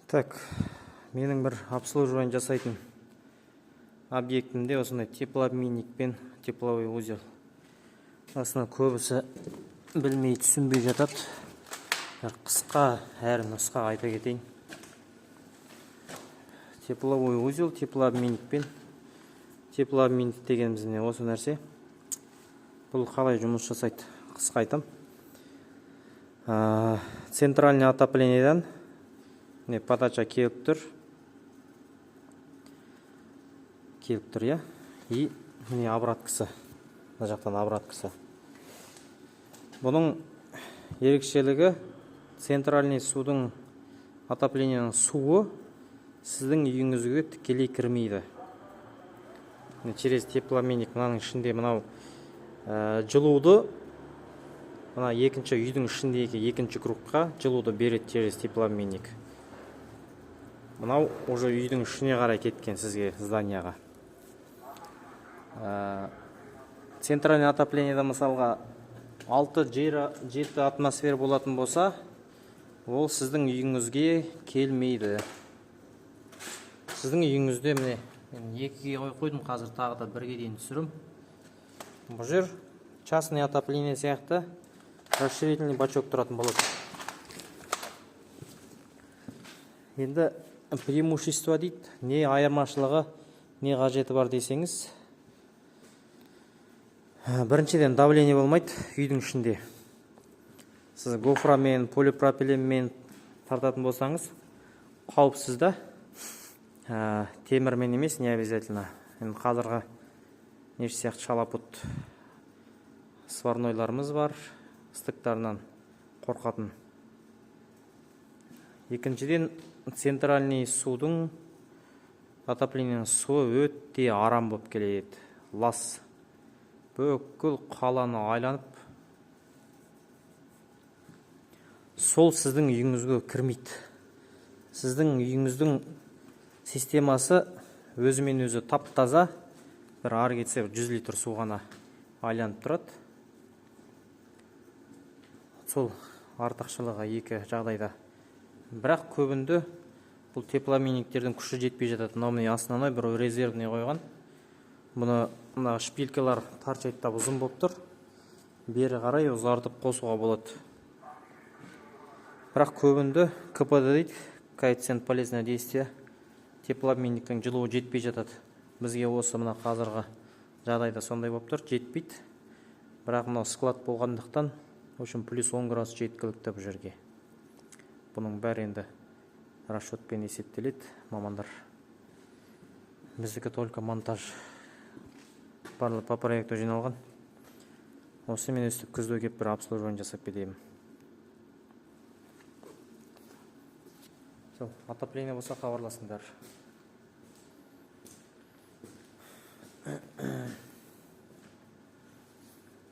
Так, менің бір обслуживание жасайтын объектімде осындай теплообменник пен тепловой узел. Осыны көбісі білмей түсінбей жатады. Қысқа әр нұсқа айта кетейін. Тепловой узел, теплообменник пен теплообменник дегеніміз не осы нәрсе. Бұл қалай жұмыс жасайды? Қысқа айтам. Центральный отоплениядан подача келіп тұр, я. И обраткасы. Мына жақтан обраткасы. Бұның ерекшелігі центральный судың отопленияның суы сіздің үйіңізге тікелей кірмейді. Через теплообменник мынаның ішінде мынау жылуды мына екінші үйдің ішіндегі екінші кругқа жылуды береді через теплообменник. Мынау уже үйдің ішіне қарай кеткен сізге зданияға. Центральный отопленияда мысалға 6-7 атмосфера болатын болса, ол сіздің үйіңізге келмейді. Сіздің үйіңізде міне екіге қойдым, қазір тағы да бірге дейін түсірім. Бұл жер частный отопление сияқты расширительный бачок тұратын болады. Енді преимущество дейді, не айырмашылығы, не қажеті бар десеңіз. Біріншіден давление болмайды үйдің ішінде. Сіз гофрамен, полипропиленмен тартатын болсаңыз, қауіпсіз да. Темірмен емес, не обязательно. Қазіргі неше сияқты шалапут сварнойларымыз бар, ыстықтарынан қорқатын. Екіншіден, центральный судың отопленияның суы өте арам болып келеді. Лас. Бүкіл қаланы айланып, сол сіздің үйіңізге кірмейді. Сіздің үйіңіздің системасы өзімен өзі тап-таза, бір ары кетсе 100 литр су ғана айланып тұрады. Сол артықшылығы екі жағдайда. Бірақ көбінде бұл теплообменниктердің күші жетпей жатады. Мына основной бір резервный қойған. Бұны шпилькалар торчайттап ұзын болып тұр. Бері қарай ұзартып қосуға болады. Бірақ көбінде КПД дейді, коэффициент полезного действия, теплообменниктің жылуы жетпей жатады. Бізге осы мына қазіргі жағдайда сондай болып тұр, жетпейді. Бірақ мына склад болғандықтан, плюс 10 градус жеткілікті бұл жерге. Бұның бәрі енді расчетпен есептеледі, мамандар. Біздікі только монтаж по проекту жиналған. Осы мен өстіп күзде кеп бір обслуживание жасап кетеймін. Отопление болса хабарласыңдар.